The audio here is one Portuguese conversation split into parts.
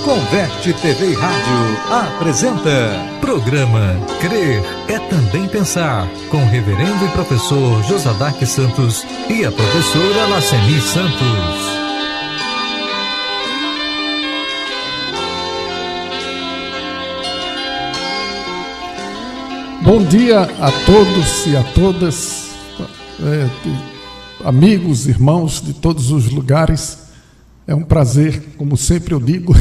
Converte TV e Rádio apresenta programa Crer é Também Pensar, com o reverendo e professor Josadaque Santos e a professora Laceni Santos. Bom dia a todos e a todas, amigos, irmãos de todos os lugares. É um prazer, como sempre eu digo,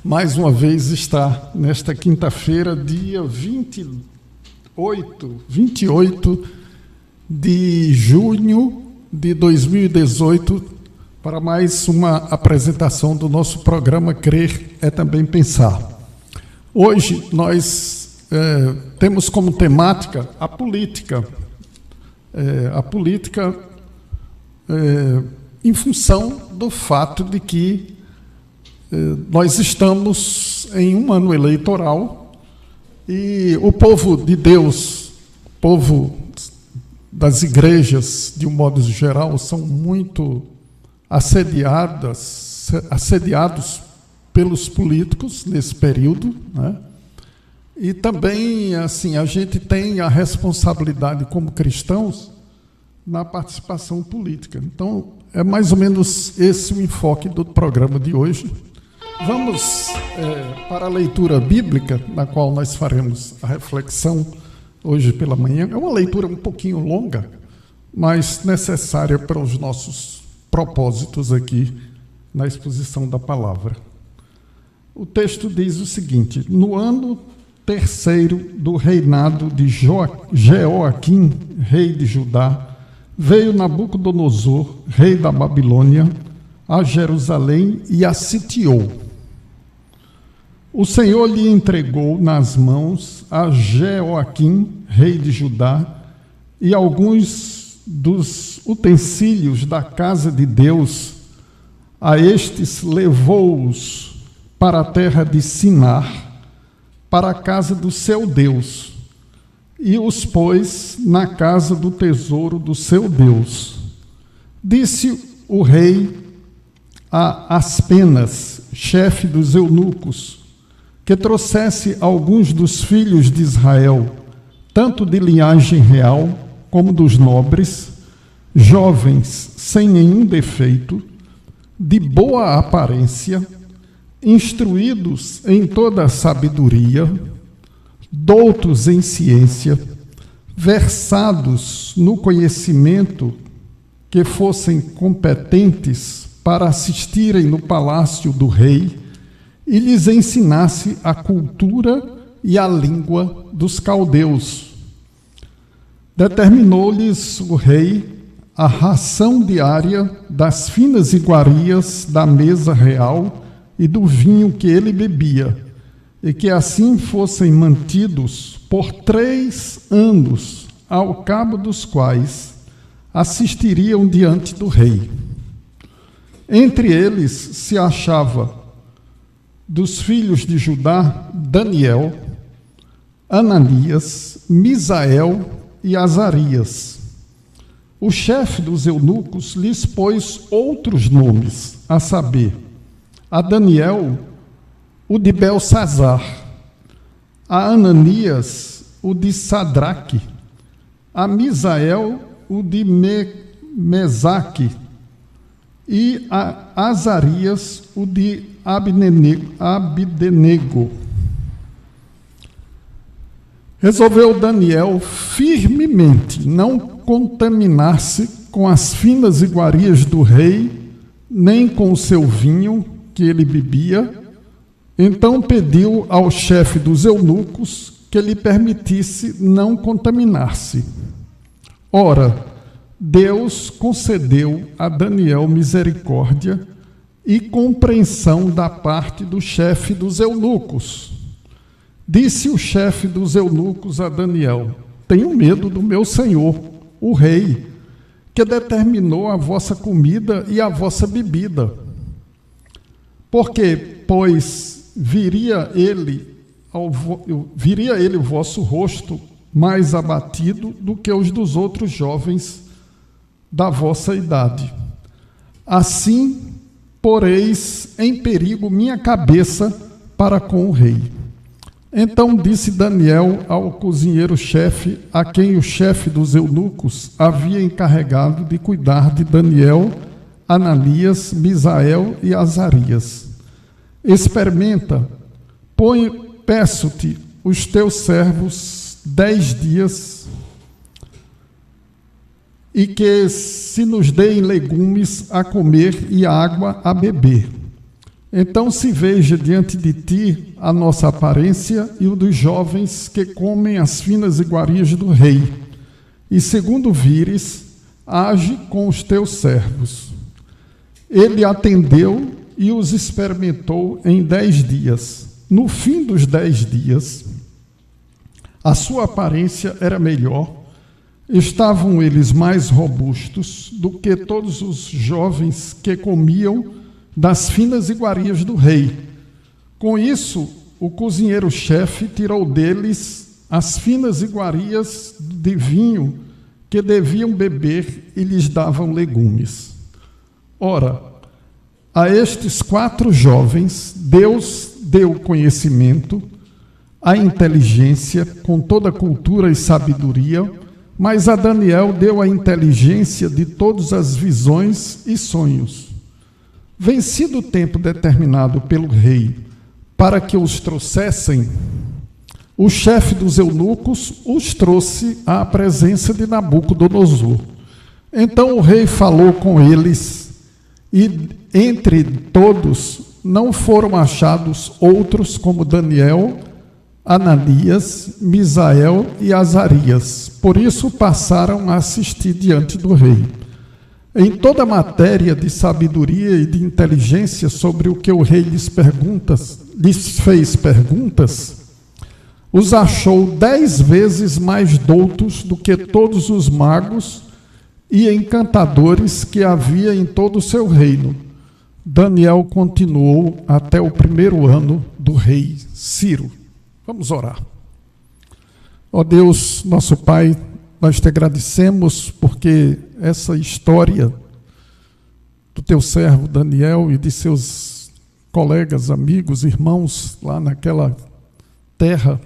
mais uma vez estar nesta quinta-feira, dia 28 de junho de 2018, para mais uma apresentação do nosso programa Crer é Também Pensar. Hoje nós temos como temática a política. Em função do fato de que nós estamos em um ano eleitoral e o povo de Deus, o povo das igrejas, de um modo geral, são muito assediados pelos políticos nesse período, né? E também, assim, a gente tem a responsabilidade como cristãos na participação política. Então, é mais ou menos esse o enfoque do programa de hoje. Vamos para a leitura bíblica, na qual nós faremos a reflexão hoje pela manhã. É uma leitura um pouquinho longa, mas necessária para os nossos propósitos aqui na exposição da palavra. O texto diz o seguinte: no ano terceiro do reinado de Jeoaquim, rei de Judá, veio Nabucodonosor, rei da Babilônia, a Jerusalém e a sitiou. O Senhor lhe entregou nas mãos a Jeoaquim, rei de Judá, e alguns dos utensílios da casa de Deus. A estes levou-os para a terra de Sinar, para a casa do seu Deus, e os pôs na casa do tesouro do seu Deus. Disse o rei a Aspenas, chefe dos eunucos, que trouxesse alguns dos filhos de Israel, tanto de linhagem real como dos nobres, jovens sem nenhum defeito, de boa aparência, instruídos em toda a sabedoria, doutos em ciência, versados no conhecimento, que fossem competentes para assistirem no palácio do rei e lhes ensinasse a cultura e a língua dos caldeus. Determinou-lhes o rei a ração diária das finas iguarias da mesa real e do vinho que ele bebia, e que assim fossem mantidos por 3 anos, ao cabo dos quais assistiriam diante do rei. Entre eles se achava, dos filhos de Judá, Daniel, Ananias, Misael e Azarias. O chefe dos eunucos lhes pôs outros nomes, a saber, a Daniel, o de Belsazar, a Ananias, o de Sadraque, a Misael, o de Mesaque, e a Azarias, o de Abdenego. Resolveu Daniel firmemente não contaminar-se com as finas iguarias do rei, nem com o seu vinho que ele bebia. Então pediu ao chefe dos eunucos que lhe permitisse não contaminar-se. Ora, Deus concedeu a Daniel misericórdia e compreensão da parte do chefe dos eunucos. Disse o chefe dos eunucos a Daniel: tenho medo do meu senhor, o rei, que determinou a vossa comida e a vossa bebida. Porque, pois, viria ele o vosso rosto mais abatido do que os dos outros jovens da vossa idade. Assim poreis em perigo minha cabeça para com o rei. Então disse Daniel ao cozinheiro-chefe, a quem o chefe dos eunucos havia encarregado de cuidar de Daniel, Ananias, Misael e Azarias: experimenta, peço-te os teus servos 10 dias, e que se nos deem legumes a comer e água a beber. Então se veja diante de ti a nossa aparência e o dos jovens que comem as finas iguarias do rei. E segundo vires, age com os teus servos. Ele atendeu e os experimentou em 10 dias. No fim dos 10 dias, a sua aparência era melhor. Estavam eles mais robustos do que todos os jovens que comiam das finas iguarias do rei. Com isso, o cozinheiro-chefe tirou deles as finas iguarias de vinho que deviam beber e lhes davam legumes. Ora, a estes 4 jovens, Deus deu conhecimento, a inteligência, com toda cultura e sabedoria, mas a Daniel deu a inteligência de todas as visões e sonhos. Vencido o tempo determinado pelo rei para que os trouxessem, o chefe dos eunucos os trouxe à presença de Nabucodonosor. Então o rei falou com eles, e entre todos não foram achados outros como Daniel, Ananias, Misael e Azarias. Por isso passaram a assistir diante do rei. Em toda a matéria de sabedoria e de inteligência sobre o que o rei lhes fez perguntas, os achou 10 vezes mais doutos do que todos os magos e encantadores que havia em todo o seu reino. Daniel continuou até o 1º ano do rei Ciro. Vamos orar. Ó Deus, nosso Pai, nós te agradecemos porque essa história do teu servo Daniel e de seus colegas, amigos, irmãos lá naquela terra,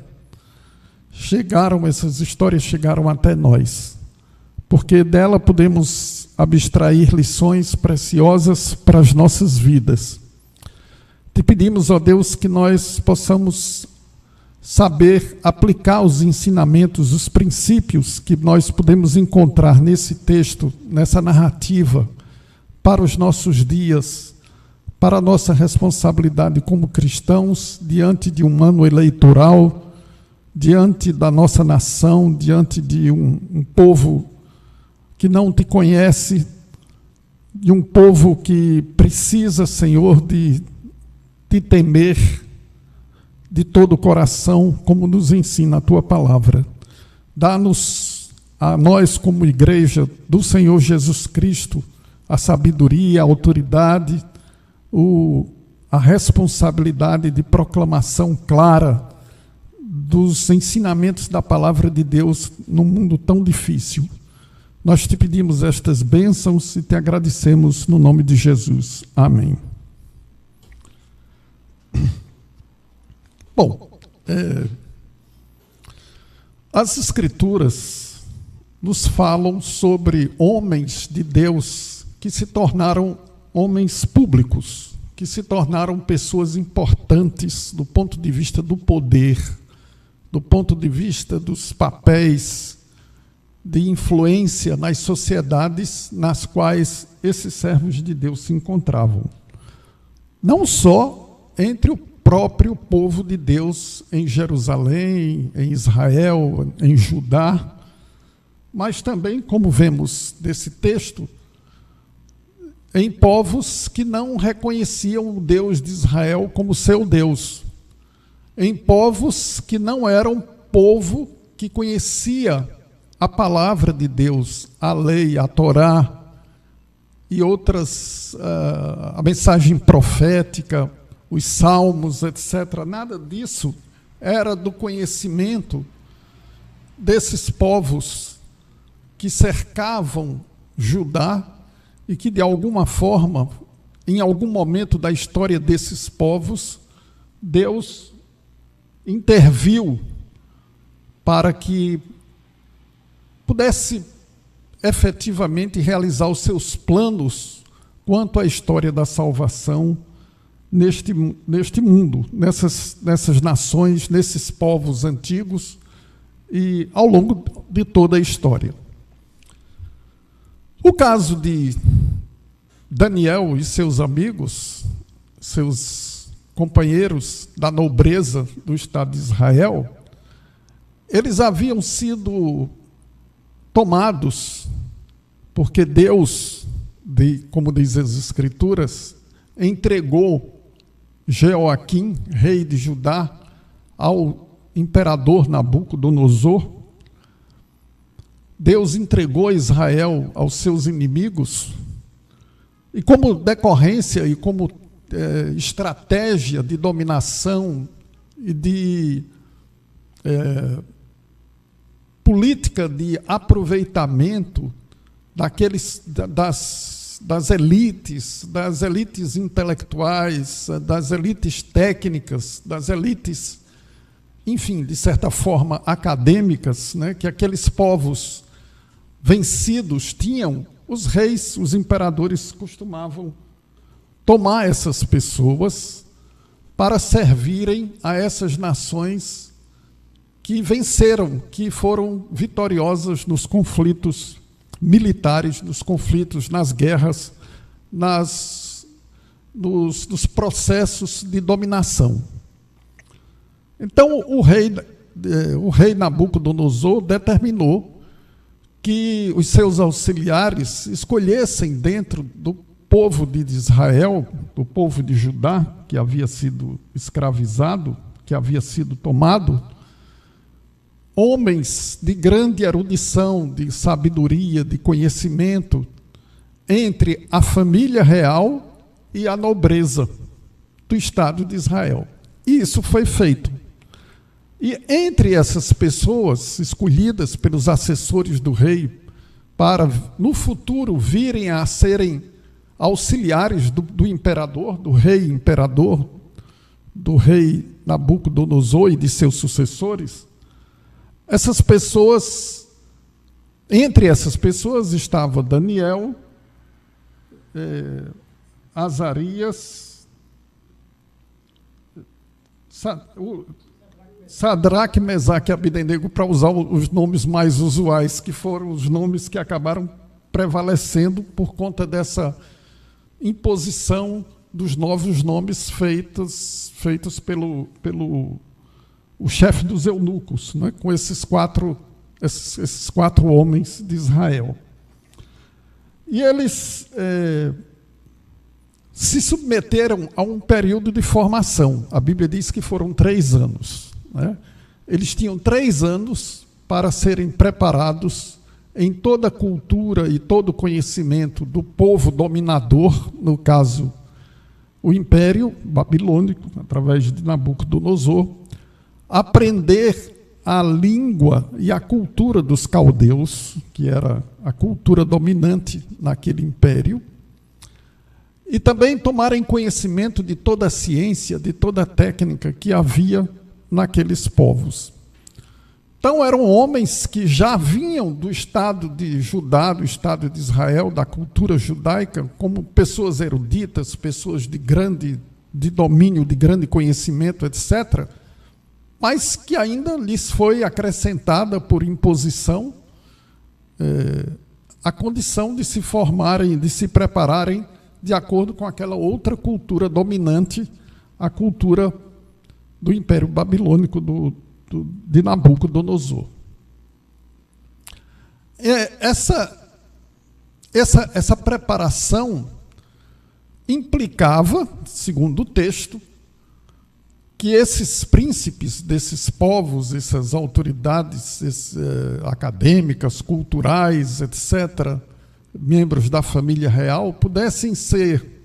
essas histórias chegaram até nós, porque dela podemos abstrair lições preciosas para as nossas vidas. Te pedimos, ó Deus, que nós possamos saber aplicar os ensinamentos, os princípios que nós podemos encontrar nesse texto, nessa narrativa, para os nossos dias, para a nossa responsabilidade como cristãos, diante de um ano eleitoral, diante da nossa nação, diante de um povo que não te conhece, de um povo que precisa, Senhor, de te temer de todo o coração, como nos ensina a Tua Palavra. Dá-nos, a nós como igreja do Senhor Jesus Cristo, a sabedoria, a autoridade, a responsabilidade de proclamação clara dos ensinamentos da Palavra de Deus num mundo tão difícil. Nós te pedimos estas bênçãos e te agradecemos no nome de Jesus. Amém. Bom, as Escrituras nos falam sobre homens de Deus que se tornaram homens públicos, que se tornaram pessoas importantes do ponto de vista do poder, do ponto de vista dos papéis de influência nas sociedades nas quais esses servos de Deus se encontravam. Não só entre o próprio povo de Deus em Jerusalém, em Israel, em Judá, mas também, como vemos desse texto, em povos que não reconheciam o Deus de Israel como seu Deus, em povos que não eram povo que conhecia a palavra de Deus, a lei, a Torá e outras, a mensagem profética, os salmos, etc. Nada disso era do conhecimento desses povos que cercavam Judá e que, de alguma forma, em algum momento da história desses povos, Deus interviu para que pudesse efetivamente realizar os seus planos quanto à história da salvação neste mundo, nessas nações, nesses povos antigos e ao longo de toda a história. O caso de Daniel e seus amigos, seus companheiros da nobreza do Estado de Israel, eles haviam sido tomados porque Deus, como diz as Escrituras, entregou Jeoaquim, rei de Judá, ao imperador Nabucodonosor. Deus entregou Israel aos seus inimigos, e como decorrência e como estratégia de dominação e de política de aproveitamento das elites intelectuais, das elites técnicas, das elites, enfim, de certa forma, acadêmicas, né, que aqueles povos vencidos tinham, os reis, os imperadores costumavam tomar essas pessoas para servirem a essas nações que venceram, que foram vitoriosas nos conflitos militares, nos conflitos, nas guerras, nos processos de dominação. Então, o rei Nabucodonosor determinou que os seus auxiliares escolhessem dentro do povo de Israel, do povo de Judá, que havia sido escravizado, que havia sido tomado, homens de grande erudição, de sabedoria, de conhecimento, entre a família real e a nobreza do Estado de Israel. E isso foi feito. E entre essas pessoas escolhidas pelos assessores do rei para, no futuro, virem a serem auxiliares do imperador, do rei imperador, do rei Nabucodonosor e de seus sucessores, essas pessoas, entre essas pessoas estava Daniel, Azarias, Sadraque, Mesaque e Abdenego, para usar os nomes mais usuais, que foram os nomes que acabaram prevalecendo por conta dessa imposição dos novos nomes feitos pelo o chefe dos eunucos, né, com esses quatro homens de Israel. E eles se submeteram a um período de formação. A Bíblia diz que foram 3 anos. Né? Eles tinham 3 anos para serem preparados em toda a cultura e todo o conhecimento do povo dominador, no caso, o Império Babilônico, através de Nabucodonosor, aprender a língua e a cultura dos caldeus, que era a cultura dominante naquele império, e também tomarem conhecimento de toda a ciência, de toda a técnica que havia naqueles povos. Então, eram homens que já vinham do Estado de Judá, do Estado de Israel, da cultura judaica, como pessoas eruditas, pessoas de domínio, de grande conhecimento, etc., mas que ainda lhes foi acrescentada por imposição a condição de se formarem, de se prepararem de acordo com aquela outra cultura dominante, a cultura do Império Babilônico de Nabucodonosor. Essa preparação implicava, segundo o texto, que esses príncipes desses povos, essas autoridades acadêmicas, culturais, etc., membros da família real, pudessem ser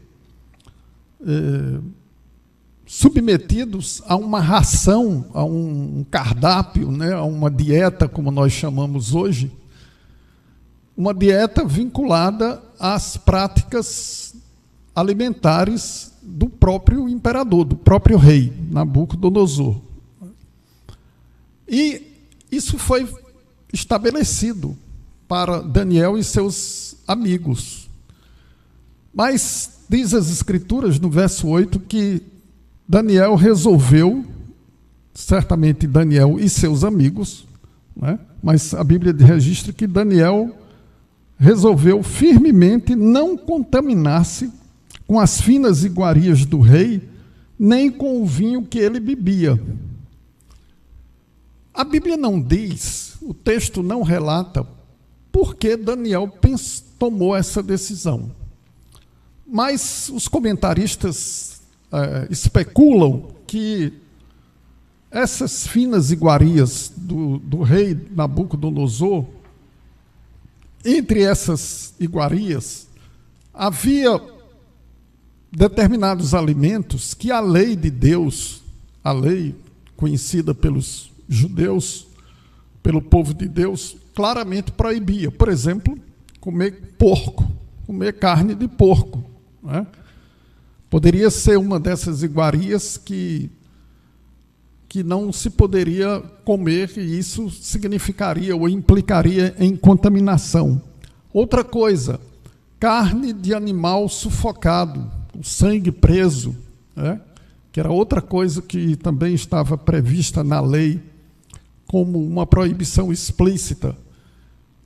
submetidos a uma ração, a um cardápio, né, a uma dieta, como nós chamamos hoje, uma dieta vinculada às práticas alimentares do próprio imperador, do próprio rei, Nabucodonosor. E isso foi estabelecido para Daniel e seus amigos. Mas diz as Escrituras, no verso 8, que Daniel resolveu, certamente Daniel e seus amigos, né? Mas a Bíblia registra que Daniel resolveu firmemente não contaminar-se com as finas iguarias do rei, nem com o vinho que ele bebia. A Bíblia não diz, o texto não relata, por que Daniel tomou essa decisão. Mas os comentaristas especulam que essas finas iguarias do rei Nabucodonosor, entre essas iguarias, havia determinados alimentos que a lei de Deus, a lei conhecida pelos judeus, pelo povo de Deus, claramente proibia. Por exemplo, comer porco, comer carne de porco, né? Poderia ser uma dessas iguarias que não se poderia comer, e isso significaria ou implicaria em contaminação. Outra coisa, carne de animal sufocado, o sangue preso, né? Que era outra coisa que também estava prevista na lei como uma proibição explícita.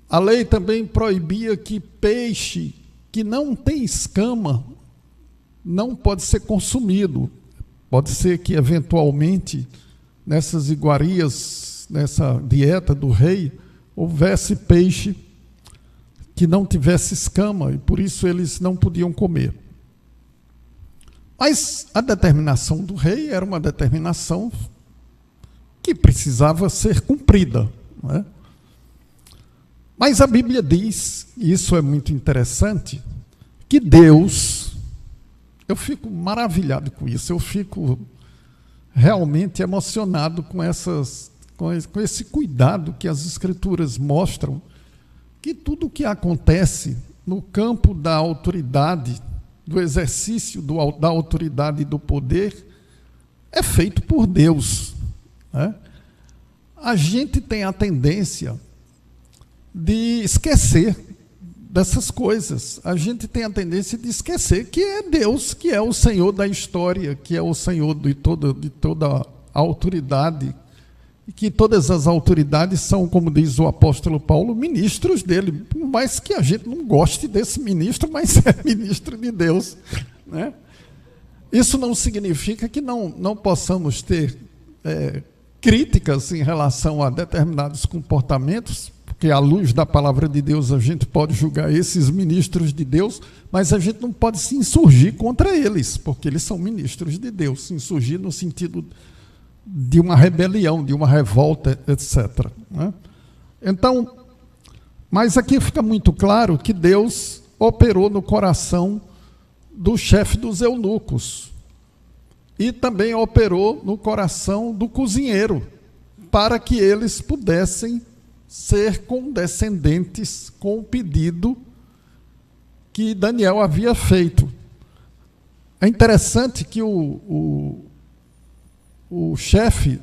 A lei também proibia que peixe que não tem escama não pode ser consumido. Pode ser que, eventualmente, nessas iguarias, nessa dieta do rei, houvesse peixe que não tivesse escama, e por isso eles não podiam comer. Mas a determinação do rei era uma determinação que precisava ser cumprida, não é? Mas a Bíblia diz, e isso é muito interessante, que Deus, eu fico maravilhado com isso, eu fico realmente emocionado com esse cuidado que as Escrituras mostram, que tudo o que acontece no campo da autoridade, do exercício da autoridade e do poder, é feito por Deus, né? A gente tem a tendência de esquecer dessas coisas. A gente tem a tendência de esquecer que é Deus que é o Senhor da história, que é o Senhor de toda a autoridade, e que todas as autoridades são, como diz o apóstolo Paulo, ministros dele. Por mais que a gente não goste desse ministro, mas é ministro de Deus, né? Isso não significa que não possamos ter críticas em relação a determinados comportamentos, porque à luz da palavra de Deus a gente pode julgar esses ministros de Deus, mas a gente não pode se insurgir contra eles, porque eles são ministros de Deus. Se insurgir no sentido de uma rebelião, de uma revolta, etc., né? Então, mas aqui fica muito claro que Deus operou no coração do chefe dos eunucos e também operou no coração do cozinheiro, para que eles pudessem ser condescendentes com o pedido que Daniel havia feito. É interessante que o chefe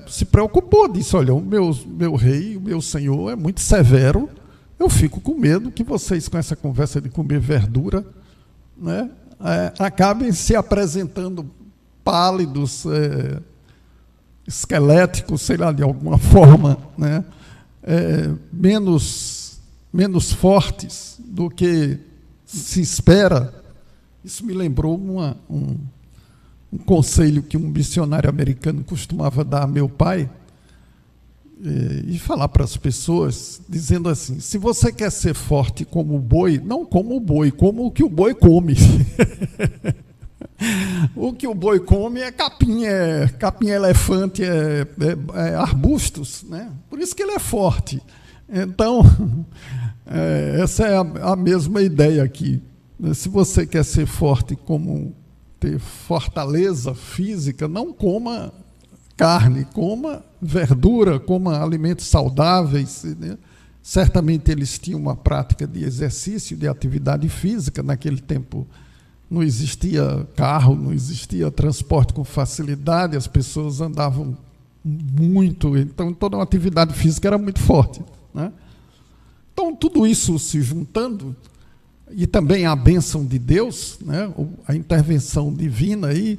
se preocupou, disse: olha, o meu rei, o meu senhor é muito severo, eu fico com medo que vocês, com essa conversa de comer verdura, né, acabem se apresentando pálidos, esqueléticos, sei lá, de alguma forma, né, menos fortes do que se espera. Isso me lembrou um conselho que um missionário americano costumava dar a meu pai, e falar para as pessoas, dizendo assim: se você quer ser forte como o boi, não como o boi, como o que o boi come. O que o boi come é capim, elefante, arbustos, né? Por isso que ele é forte. Então, essa é a mesma ideia aqui. Se você quer ser forte, como ter fortaleza física, não coma carne, coma verdura, coma alimentos saudáveis, né? Certamente eles tinham uma prática de exercício, de atividade física. Naquele tempo não existia carro, não existia transporte com facilidade, as pessoas andavam muito, então toda uma atividade física era muito forte, né? Então tudo isso se juntando, e também a bênção de Deus, né, a intervenção divina aí,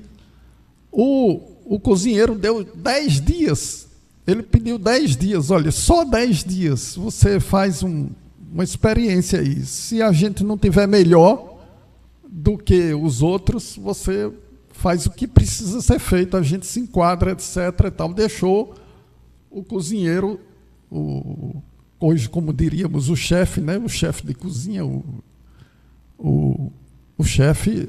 o cozinheiro deu 10 dias. Ele pediu 10 dias, olha, só 10 dias, você faz uma experiência aí. Se a gente não tiver melhor do que os outros, você faz o que precisa ser feito, a gente se enquadra, etc. E tal. Deixou o cozinheiro, hoje, como diríamos, o chefe, né? O chefe de cozinha, o chefe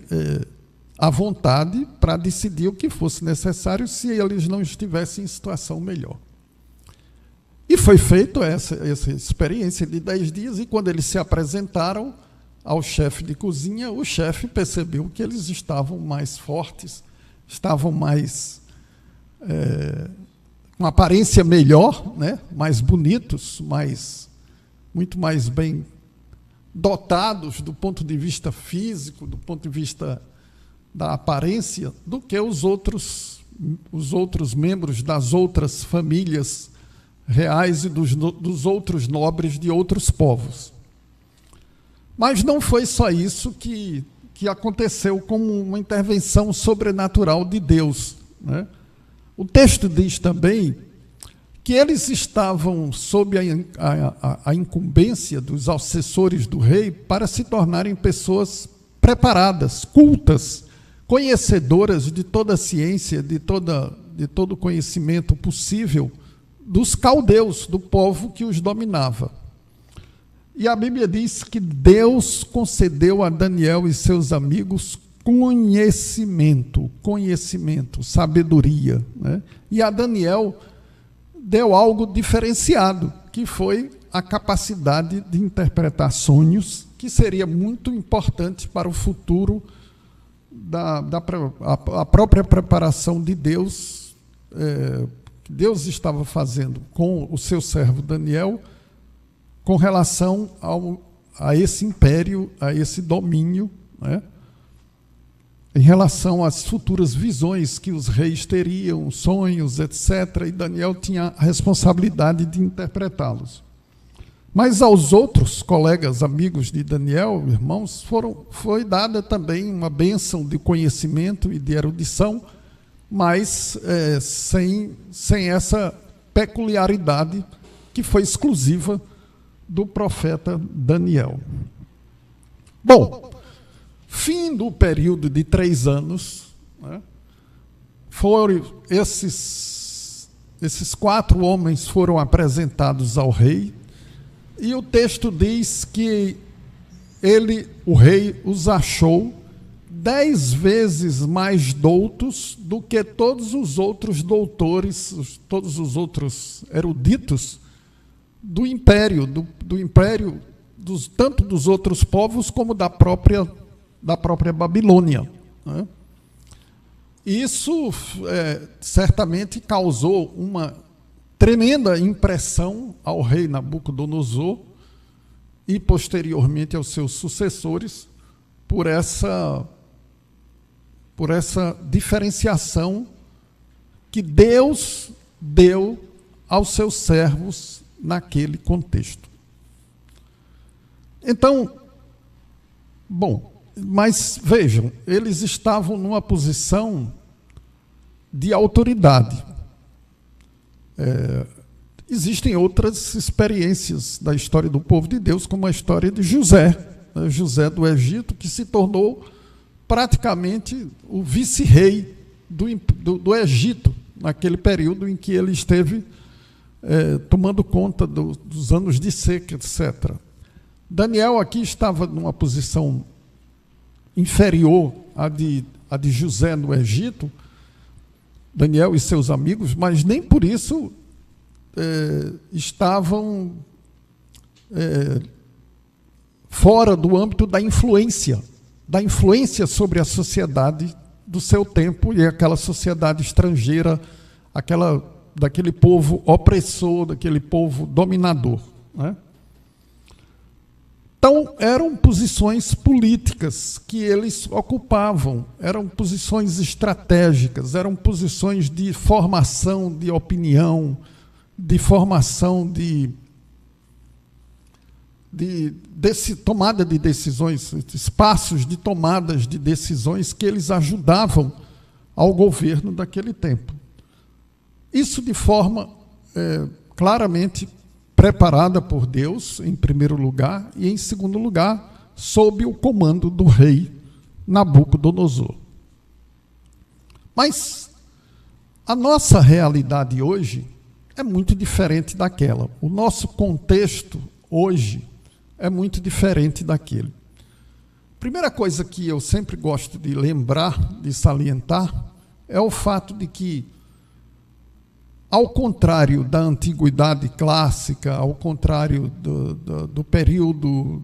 à vontade para decidir o que fosse necessário se eles não estivessem em situação melhor. E foi feita essa experiência de 10 dias, e quando eles se apresentaram ao chefe de cozinha, o chefe percebeu que eles estavam mais fortes, estavam mais com aparência melhor, né? Mais bonitos, muito mais bem dotados do ponto de vista físico, do ponto de vista da aparência, do que os outros membros das outras famílias reais e dos outros nobres de outros povos. Mas não foi só isso que aconteceu como uma intervenção sobrenatural de Deus, né? O texto diz também que eles estavam sob a incumbência dos assessores do rei para se tornarem pessoas preparadas, cultas, conhecedoras de toda a ciência, de todo o conhecimento possível dos caldeus, do povo que os dominava. E a Bíblia diz que Deus concedeu a Daniel e seus amigos conhecimento, sabedoria, né? E a Daniel deu algo diferenciado, que foi a capacidade de interpretar sonhos, que seria muito importante para o futuro a própria preparação de Deus, que Deus estava fazendo com o seu servo Daniel, com relação a esse império, a esse domínio, né? Em relação às futuras visões que os reis teriam, sonhos, etc., e Daniel tinha a responsabilidade de interpretá-los. Mas aos outros colegas, amigos de Daniel, irmãos, foi dada também uma bênção de conhecimento e de erudição, mas sem essa peculiaridade que foi exclusiva do profeta Daniel. Bom, fim do período de 3 anos, né, esses 4 homens foram apresentados ao rei, e o texto diz que o rei os achou 10 vezes mais doutos do que todos os outros doutores, todos os outros eruditos do império, tanto dos outros povos como da própria Babilônia, né? Isso certamente causou uma tremenda impressão ao rei Nabucodonosor e posteriormente aos seus sucessores por essa diferenciação que Deus deu aos seus servos naquele contexto. Então, bom, mas vejam, eles estavam numa posição de autoridade. Existem outras experiências da história do povo de Deus, como a história de José, né? José do Egito, que se tornou praticamente o vice-rei do Egito, naquele período em que ele esteve tomando conta dos anos de seca, etc. Daniel aqui estava numa posição inferior à de José no Egito, Daniel e seus amigos, mas nem por isso estavam fora do âmbito da influência sobre a sociedade do seu tempo e aquela sociedade estrangeira, daquele povo opressor, daquele povo dominador, né? Então, eram posições políticas que eles ocupavam, eram posições estratégicas, eram posições de formação de opinião, de formação de tomada de decisões, espaços de tomadas de decisões que eles ajudavam ao governo daquele tempo. Isso de forma claramente preparada por Deus, em primeiro lugar, e em segundo lugar, sob o comando do rei Nabucodonosor. Mas a nossa realidade hoje é muito diferente daquela. O nosso contexto hoje é muito diferente daquele. Primeira coisa que eu sempre gosto de lembrar, de salientar, é o fato de que, ao contrário da antiguidade clássica, ao contrário do período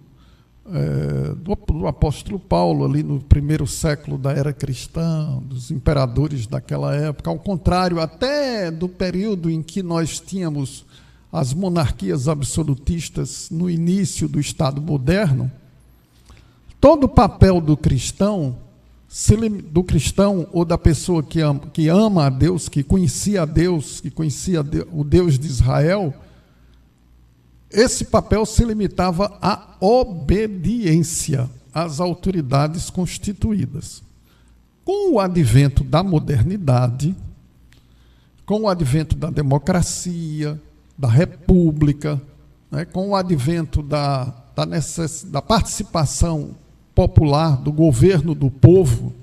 do apóstolo Paulo, ali no primeiro século da era cristã, dos imperadores daquela época, ao contrário até do período em que nós tínhamos as monarquias absolutistas no início do Estado moderno, todo o papel do cristão ou da pessoa que ama a Deus, que conhecia a Deus, que conhecia o Deus de Israel, esse papel se limitava à obediência às autoridades constituídas. Com o advento da modernidade, com o advento da democracia, da república, né, com o advento da participação popular, do governo do povo,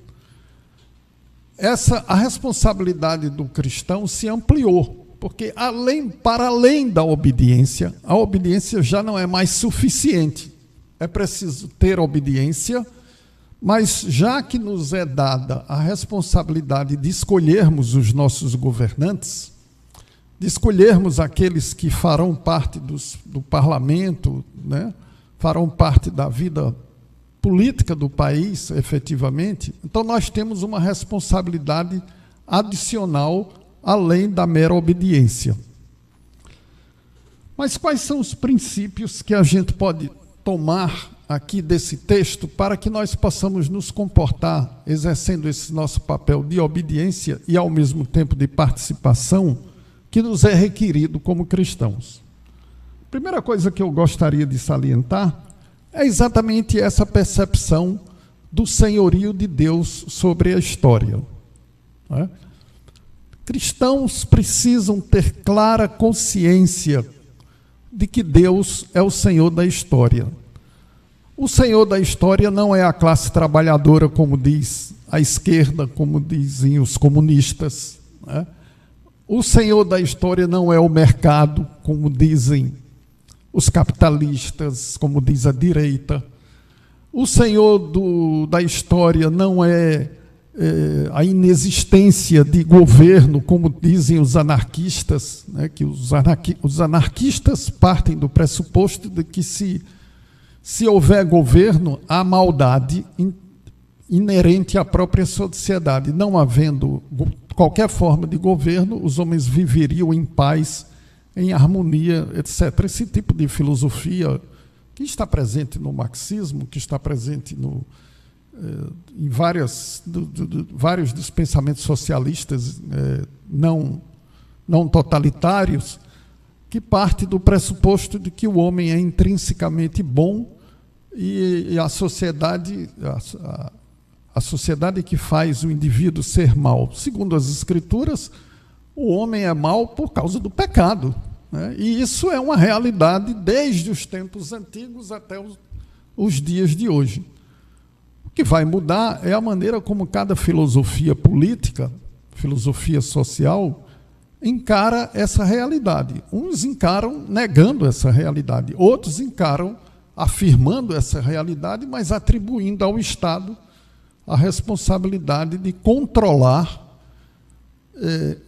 a responsabilidade do cristão se ampliou, porque para além da obediência, a obediência já não é mais suficiente. É preciso ter obediência, mas já que nos é dada a responsabilidade de escolhermos os nossos governantes, de escolhermos aqueles que farão parte do parlamento, né, farão parte da vida política do país, efetivamente, então nós temos uma responsabilidade adicional além da mera obediência. Mas quais são os princípios que a gente pode tomar aqui desse texto para que nós possamos nos comportar exercendo esse nosso papel de obediência e, ao mesmo tempo, de participação que nos é requerido como cristãos? A primeira coisa que eu gostaria de salientar é exatamente essa percepção do senhorio de Deus sobre a história. Né? Cristãos precisam ter clara consciência de que Deus é o Senhor da história. O Senhor da história não é a classe trabalhadora, como diz a esquerda, como dizem os comunistas, né? O Senhor da história não é o mercado, como dizem os capitalistas, como diz a direita. O Senhor da história não é a inexistência de governo, como dizem os anarquistas, né, que os anarquistas partem do pressuposto de que se houver governo, há maldade inerente à própria sociedade. Não havendo qualquer forma de governo, os homens viveriam em paz, em harmonia, etc. Esse tipo de filosofia que está presente no marxismo, que está presente em vários dos pensamentos socialistas não totalitários, que parte do pressuposto de que o homem é intrinsecamente bom e a sociedade que faz o indivíduo ser mau. Segundo as Escrituras, o homem é mau por causa do pecado, né? E isso é uma realidade desde os tempos antigos até os dias de hoje. O que vai mudar é a maneira como cada filosofia política, filosofia social, encara essa realidade. Uns encaram negando essa realidade, outros encaram afirmando essa realidade, mas atribuindo ao Estado a responsabilidade de controlar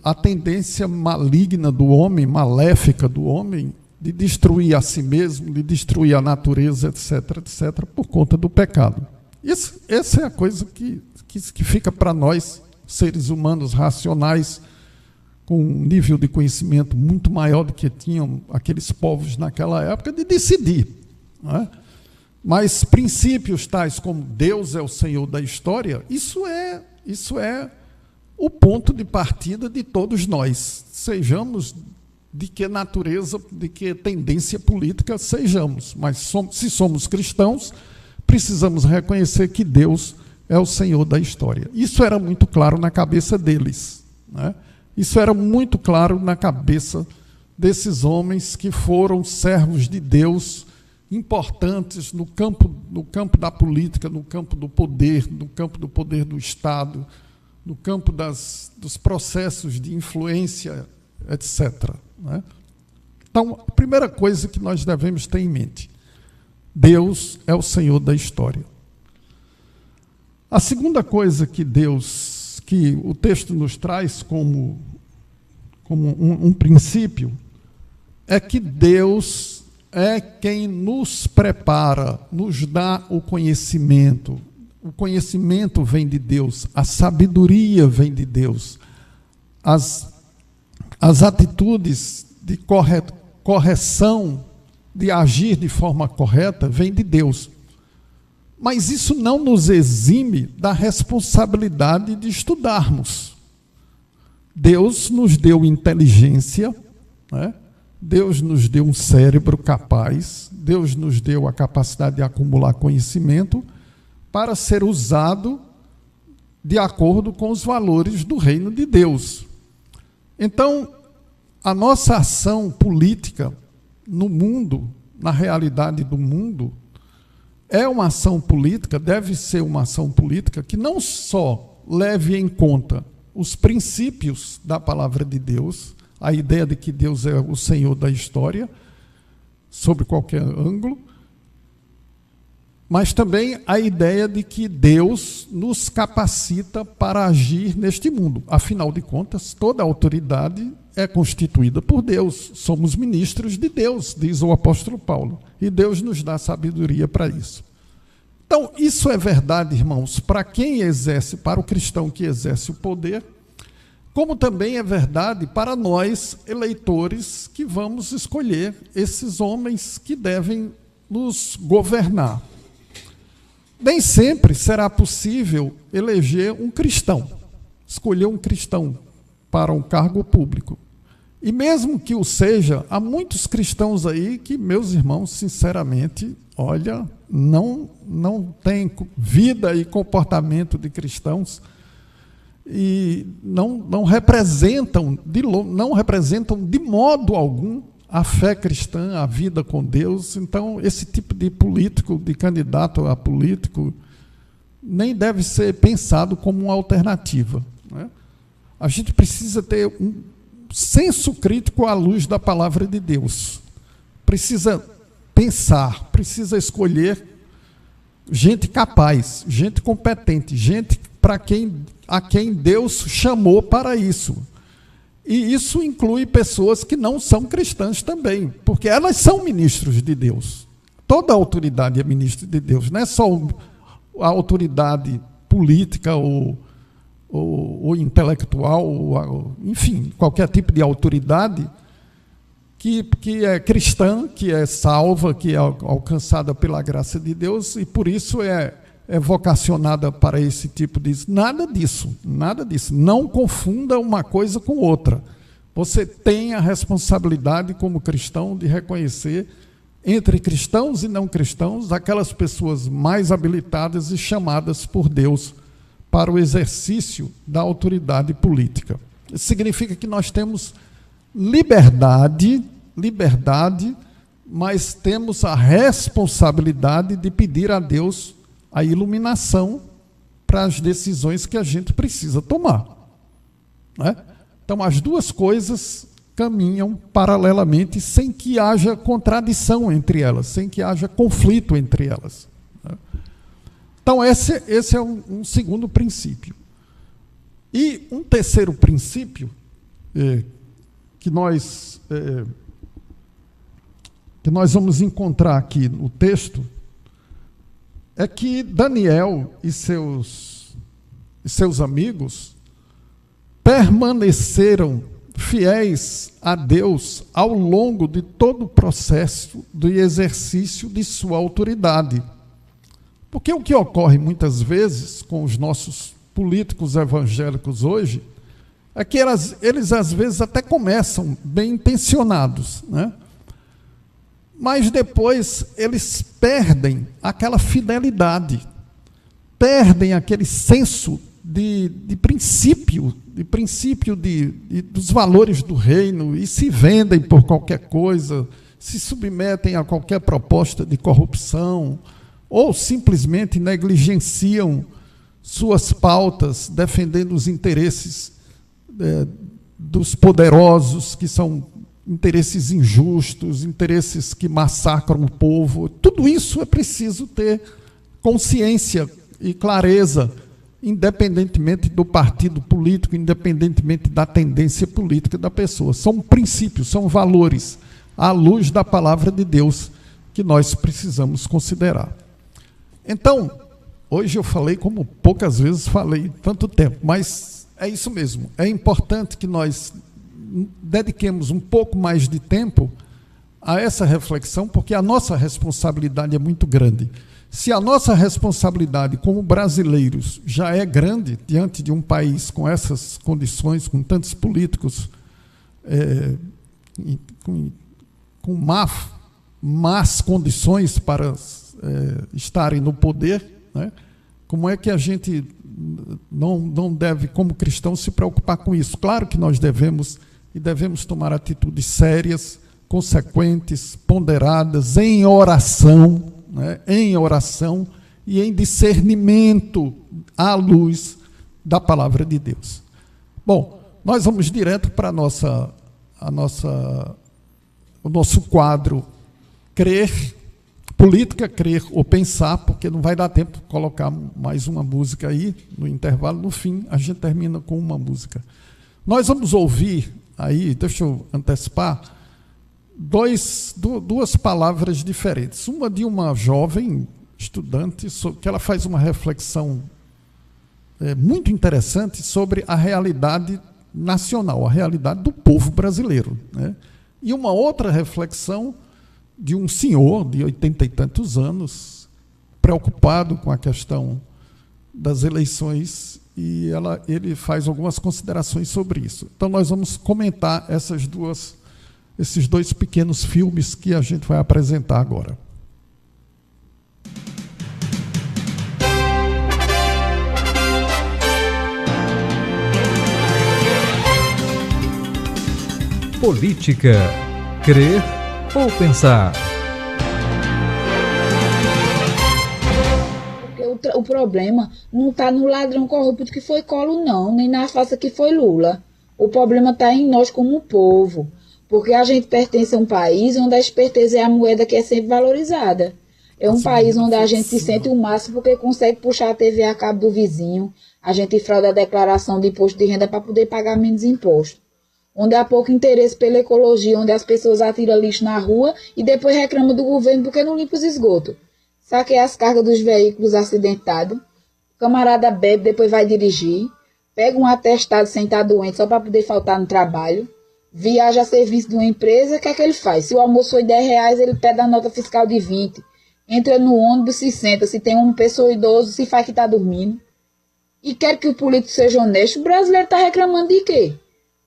a tendência maligna do homem, maléfica do homem, de destruir a si mesmo, de destruir a natureza, etc., etc., por conta do pecado. Essa é a coisa que fica para nós, seres humanos racionais, com um nível de conhecimento muito maior do que tinham aqueles povos naquela época, de decidir, não é? Mas princípios tais como Deus é o Senhor da história, isso é o ponto de partida de todos nós, sejamos de que natureza, de que tendência política sejamos, mas se somos cristãos, precisamos reconhecer que Deus é o Senhor da história. Isso era muito claro na cabeça deles, né? Isso era muito claro na cabeça desses homens que foram servos de Deus, importantes no campo da política, no campo do poder do Estado, no campo dos processos de influência, etc., né? Então, a primeira coisa que nós devemos ter em mente: Deus é o Senhor da história. A segunda coisa que o texto nos traz como um princípio, é que Deus é quem nos prepara, nos dá o conhecimento. O conhecimento vem de Deus, a sabedoria vem de Deus, as atitudes de correção, de agir de forma correta, vem de Deus. Mas isso não nos exime da responsabilidade de estudarmos. Deus nos deu inteligência, né? Deus nos deu um cérebro capaz, Deus nos deu a capacidade de acumular conhecimento para ser usado de acordo com os valores do reino de Deus. Então, a nossa ação política no mundo, na realidade do mundo, é uma ação política, deve ser uma ação política que não só leve em conta os princípios da palavra de Deus, a ideia de que Deus é o Senhor da história, sob qualquer ângulo, mas também a ideia de que Deus nos capacita para agir neste mundo. Afinal de contas, toda autoridade é constituída por Deus. Somos ministros de Deus, diz o apóstolo Paulo, e Deus nos dá sabedoria para isso. Então, isso é verdade, irmãos, para quem exerce, para o cristão que exerce o poder, como também é verdade para nós, eleitores, que vamos escolher esses homens que devem nos governar. Nem sempre será possível eleger um cristão, escolher um cristão para um cargo público. E mesmo que o seja, há muitos cristãos aí que, meus irmãos, sinceramente, olha, não têm vida e comportamento de cristãos e não representam de modo algum a fé cristã, a vida com Deus. Então, esse tipo de político, de candidato a político, nem deve ser pensado como uma alternativa, né? A gente precisa ter um senso crítico à luz da palavra de Deus. Precisa pensar, precisa escolher gente capaz, gente competente, gente a quem Deus chamou para isso. E isso inclui pessoas que não são cristãs também, porque elas são ministros de Deus. Toda autoridade é ministro de Deus, não é só a autoridade política ou intelectual, enfim, qualquer tipo de autoridade que é cristã, que é salva, que é alcançada pela graça de Deus e por isso é vocacionada para esse tipo de... Nada disso. Não confunda uma coisa com outra. Você tem a responsabilidade como cristão de reconhecer entre cristãos e não cristãos aquelas pessoas mais habilitadas e chamadas por Deus para o exercício da autoridade política. Isso significa que nós temos liberdade, mas temos a responsabilidade de pedir a Deus a iluminação para as decisões que a gente precisa tomar, né? Então, as duas coisas caminham paralelamente sem que haja contradição entre elas, sem que haja conflito entre elas, né? Então, esse é um segundo princípio. E um terceiro princípio que nós vamos encontrar aqui no texto é que Daniel e seus amigos permaneceram fiéis a Deus ao longo de todo o processo do exercício de sua autoridade. Porque o que ocorre muitas vezes com os nossos políticos evangélicos hoje é que eles às vezes até começam bem intencionados, né? Mas depois eles perdem aquela fidelidade, perdem aquele senso de princípio dos valores do reino e se vendem por qualquer coisa, se submetem a qualquer proposta de corrupção ou simplesmente negligenciam suas pautas, defendendo os interesses dos poderosos, que são interesses injustos, interesses que massacram o povo. Tudo isso é preciso ter consciência e clareza, independentemente do partido político, independentemente da tendência política da pessoa. São princípios, são valores, à luz da palavra de Deus, que nós precisamos considerar. Então, hoje eu falei como poucas vezes falei tanto tempo, mas é isso mesmo. É importante que nós dediquemos um pouco mais de tempo a essa reflexão, porque a nossa responsabilidade é muito grande. Se a nossa responsabilidade como brasileiros já é grande diante de um país com essas condições, com tantos políticos com más condições para estarem no poder, né? Como é que a gente não deve, como cristãos, se preocupar com isso? Claro que nós devemos tomar atitudes sérias, consequentes, ponderadas, em oração, né? Em oração e em discernimento à luz da palavra de Deus. Bom, nós vamos direto para o nosso quadro Crer, Política, Crer ou Pensar, porque não vai dar tempo de colocar mais uma música aí no intervalo. No fim, a gente termina com uma música. Nós vamos ouvir aí, deixa eu antecipar, duas palavras diferentes. Uma de uma jovem estudante, que ela faz uma reflexão muito interessante sobre a realidade nacional, a realidade do povo brasileiro, né? E uma outra reflexão de um senhor de 80 e tantos anos, preocupado com a questão das eleições, e ele faz algumas considerações sobre isso. Então nós vamos comentar esses dois pequenos filmes que a gente vai apresentar agora. Política, Crer ou Pensar? O problema não está no ladrão corrupto que foi Collor, não, nem na farsa que foi Lula. O problema está em nós como povo, porque a gente pertence a um país onde a esperteza é a moeda que é sempre valorizada. É um país onde a gente se sente o máximo porque consegue puxar a TV a cabo do vizinho, a gente frauda a declaração de imposto de renda para poder pagar menos imposto. Onde há pouco interesse pela ecologia, onde as pessoas atiram lixo na rua e depois reclamam do governo porque não limpa os esgotos. Saqueia as cargas dos veículos acidentados, o camarada bebe, depois vai dirigir, pega um atestado sem estar doente só para poder faltar no trabalho, viaja a serviço de uma empresa, o que é que ele faz? Se o almoço foi R$10, ele pede a nota fiscal de 20, entra no ônibus, se senta, se tem uma pessoa idosa, se faz que está dormindo. E quer que o político seja honesto, o brasileiro está reclamando de quê?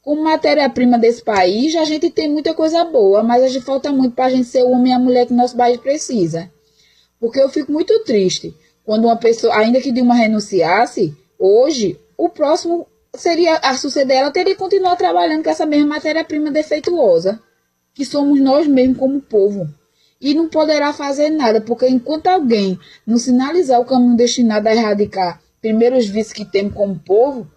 Como matéria-prima desse país, a gente tem muita coisa boa, mas a gente falta muito para a gente ser o homem e a mulher que nosso país precisa. Porque eu fico muito triste quando uma pessoa, ainda que Dilma renunciasse, hoje, o próximo seria a suceder, ela teria que continuar trabalhando com essa mesma matéria-prima defeituosa, que somos nós mesmos como povo. E não poderá fazer nada, porque enquanto alguém não sinalizar o caminho destinado a erradicar primeiros vícios que temos como povo,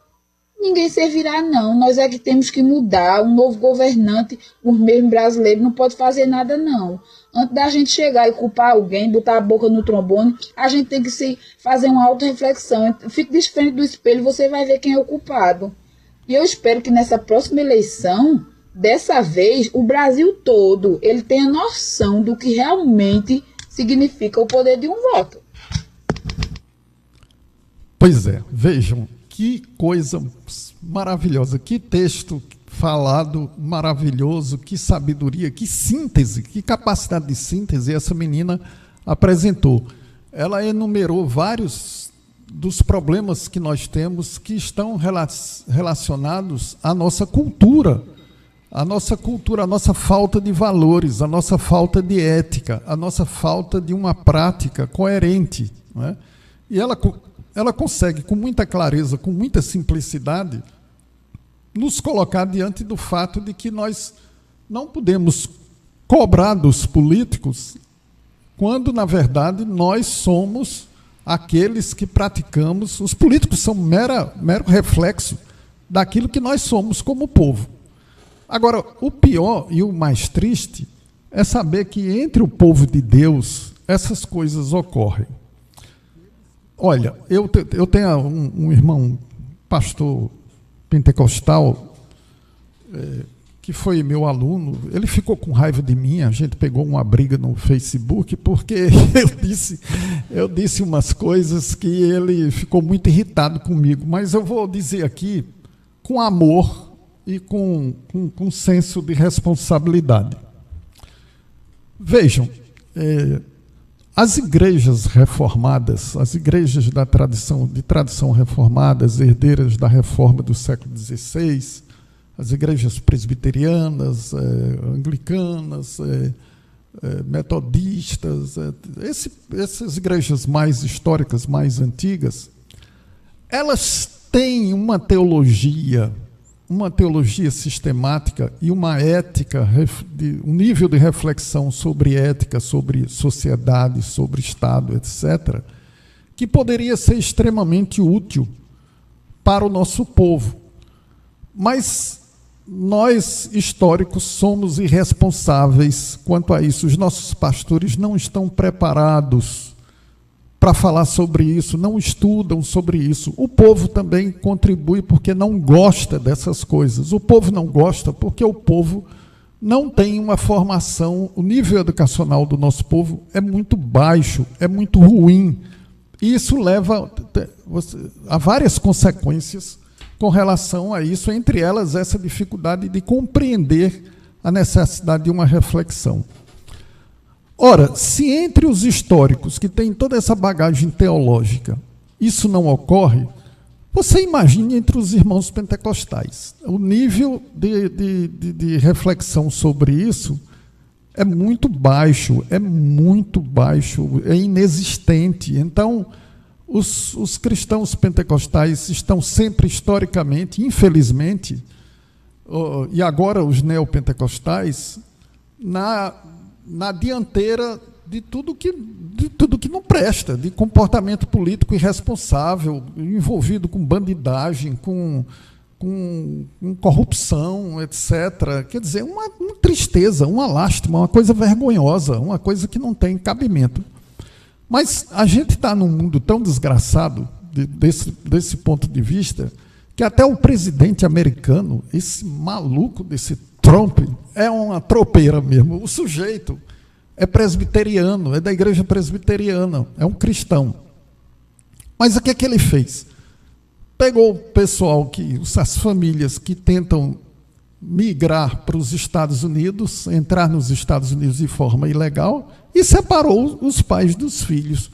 ninguém servirá, não. Nós é que temos que mudar. Um novo governante, os mesmos brasileiros, não pode fazer nada, não. Antes da gente chegar e culpar alguém, botar a boca no trombone, a gente tem que fazer uma auto-reflexão. Fique de frente do espelho, você vai ver quem é o culpado. E eu espero que nessa próxima eleição, dessa vez, o Brasil todo, ele tenha noção do que realmente significa o poder de um voto. Pois é, vejam. Que coisa maravilhosa, que texto falado maravilhoso, que sabedoria, que síntese, que capacidade de síntese essa menina apresentou. Ela enumerou vários dos problemas que nós temos que estão relacionados à nossa cultura, a nossa falta de valores, a nossa falta de ética, a nossa falta de uma prática coerente, não é? E ela consegue, com muita clareza, com muita simplicidade, nos colocar diante do fato de que nós não podemos cobrar dos políticos quando, na verdade, nós somos aqueles que praticamos. Os políticos são mero reflexo daquilo que nós somos como povo. Agora, o pior e o mais triste é saber que entre o povo de Deus essas coisas ocorrem. Olha, eu tenho um irmão pastor pentecostal que foi meu aluno. Ele ficou com raiva de mim, a gente pegou uma briga no Facebook porque eu disse umas coisas que ele ficou muito irritado comigo, mas eu vou dizer aqui com amor e com senso de responsabilidade. Vejam, as igrejas reformadas, as igrejas de tradição reformada, as herdeiras da reforma do século XVI, as igrejas presbiterianas, anglicanas, metodistas, essas igrejas mais históricas, mais antigas, elas têm uma teologia sistemática e uma ética, um nível de reflexão sobre ética, sobre sociedade, sobre Estado, etc., que poderia ser extremamente útil para o nosso povo. Mas nós, históricos, somos irresponsáveis quanto a isso. Os nossos pastores não estão preparados para falar sobre isso, não estudam sobre isso. O povo também contribui porque não gosta dessas coisas. O povo não gosta porque o povo não tem uma formação, o nível educacional do nosso povo é muito baixo, é muito ruim. E isso leva a várias consequências com relação a isso, entre elas essa dificuldade de compreender a necessidade de uma reflexão. Ora, se entre os históricos que têm toda essa bagagem teológica isso não ocorre, você imagine entre os irmãos pentecostais. O nível de reflexão sobre isso é muito baixo, é inexistente. Então, os cristãos pentecostais estão sempre historicamente, infelizmente, e agora os neopentecostais, na dianteira de tudo que não presta, de comportamento político irresponsável, envolvido com bandidagem, com corrupção, etc. Quer dizer, uma tristeza, uma lástima, uma coisa vergonhosa, uma coisa que não tem cabimento. Mas a gente está num mundo tão desgraçado, desse ponto de vista, que até o presidente americano, esse maluco desse Trump, é uma tropeira mesmo. O sujeito é presbiteriano, é da igreja presbiteriana, é um cristão. Mas o que é que ele fez? Pegou o pessoal, as famílias que tentam migrar para os Estados Unidos, entrar nos Estados Unidos de forma ilegal, e separou os pais dos filhos.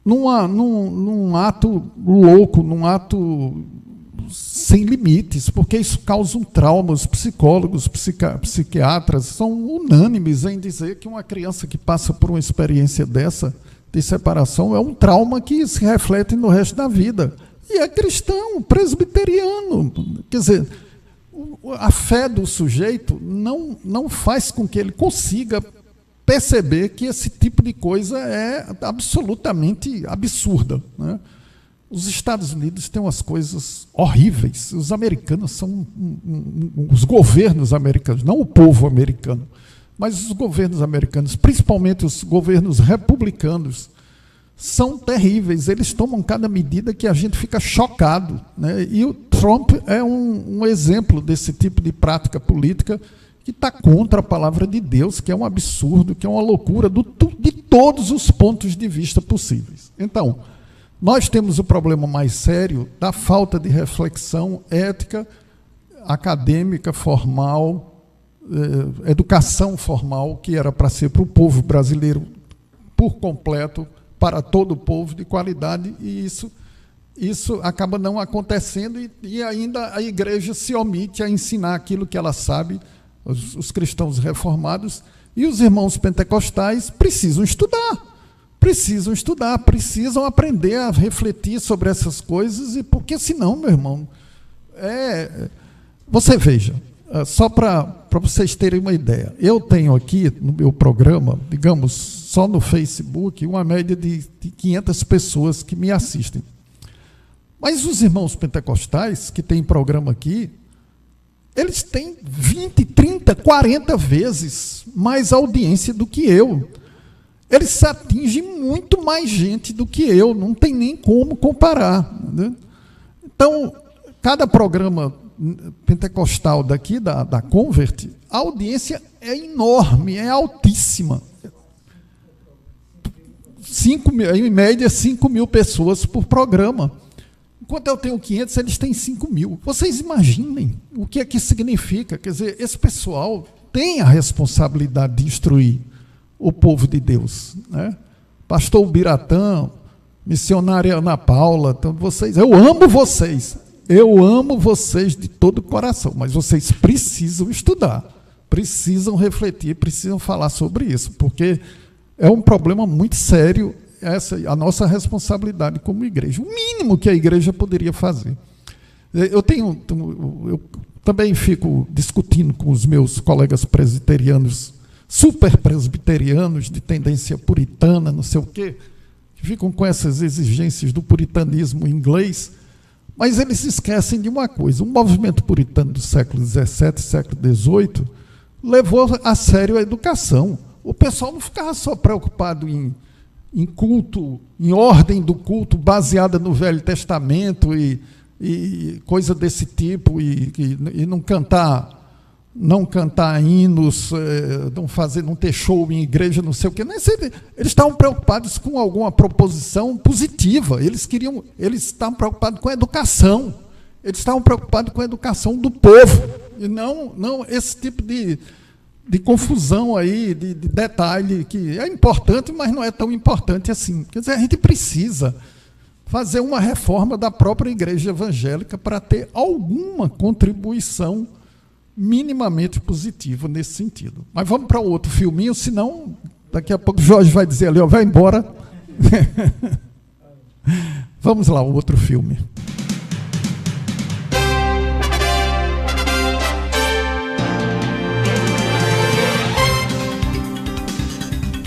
Num ato louco, num ato sem limites, porque isso causa um trauma. Os psicólogos, psiquiatras são unânimes em dizer que uma criança que passa por uma experiência dessa, de separação, é um trauma que se reflete no resto da vida. E é cristão, presbiteriano. Quer dizer, a fé do sujeito não faz com que ele consiga perceber que esse tipo de coisa é absolutamente absurda, né? Os Estados Unidos têm umas coisas horríveis. Os americanos são os governos americanos, não o povo americano, mas os governos americanos, principalmente os governos republicanos, são terríveis. Eles tomam cada medida que a gente fica chocado, né? E o Trump é um exemplo desse tipo de prática política que está contra a palavra de Deus, que é um absurdo, que é uma loucura de todos os pontos de vista possíveis. Então, nós temos o problema mais sério da falta de reflexão ética, acadêmica, formal, educação formal, que era para ser para o povo brasileiro por completo, para todo o povo, de qualidade, e isso acaba não acontecendo, e ainda a igreja se omite a ensinar aquilo que ela sabe, os cristãos reformados, e os irmãos pentecostais precisam estudar, precisam aprender a refletir sobre essas coisas, e porque senão, meu irmão, você veja, só para vocês terem uma ideia, eu tenho aqui no meu programa, digamos, só no Facebook, uma média de 500 pessoas que me assistem. Mas os irmãos pentecostais, que têm programa aqui, eles têm 20, 30, 40 vezes mais audiência do que eu. Eles atingem muito mais gente do que eu, não tem nem como comparar. Né? Então, cada programa pentecostal daqui, da Convert, a audiência é enorme, é altíssima. Em média, 5 mil pessoas por programa. Enquanto eu tenho 500, eles têm 5 mil. Vocês imaginem o que é que significa. Quer dizer, esse pessoal tem a responsabilidade de instruir o povo de Deus. Né? Pastor Biratã, missionária Ana Paula, então eu amo vocês de todo o coração, mas vocês precisam estudar, precisam refletir, precisam falar sobre isso, porque é um problema muito sério. Essa é a nossa responsabilidade como igreja, o mínimo que a igreja poderia fazer. Eu também fico discutindo com os meus colegas presbiterianos, super presbiterianos, de tendência puritana, não sei o quê, que ficam com essas exigências do puritanismo inglês, mas eles esquecem de uma coisa: o movimento puritano do século XVII, século XVIII, levou a sério a educação. O pessoal não ficava só preocupado em culto, em ordem do culto baseada no Velho Testamento e coisa desse tipo, e não cantar hinos, não ter show em igreja, não sei o quê. Eles estavam preocupados com alguma proposição positiva, eles estavam preocupados com a educação, eles estavam preocupados com a educação do povo, e não esse tipo de confusão aí, de detalhe, que é importante, mas não é tão importante assim. Quer dizer, a gente precisa fazer uma reforma da própria igreja evangélica para ter alguma contribuição minimamente positiva nesse sentido. Mas vamos para outro filminho, senão daqui a pouco o Jorge vai dizer ali, vai embora. Vamos lá, o outro filme.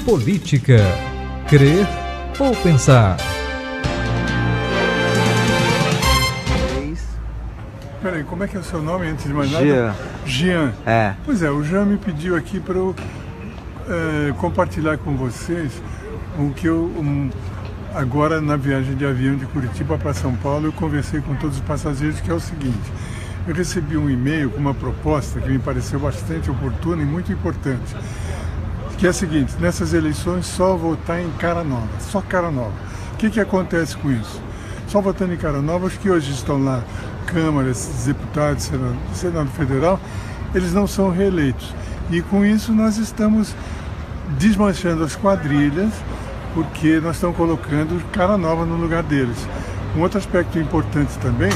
Política, crer ou pensar? Peraí, como é que é o seu nome antes de mais nada? Jean. Jean. É. Pois é, o Jean me pediu aqui para eu compartilhar com vocês o que agora na viagem de avião de Curitiba para São Paulo, eu conversei com todos os passageiros, que é o seguinte: eu recebi um e-mail com uma proposta que me pareceu bastante oportuna e muito importante, que é a seguinte: nessas eleições só votar em cara nova, só cara nova. O que acontece com isso? Só votando em cara nova, os que hoje estão lá, câmaras, deputados, Senado Federal, eles não são reeleitos. E com isso nós estamos desmanchando as quadrilhas, porque nós estamos colocando cara nova no lugar deles. Um outro aspecto importante também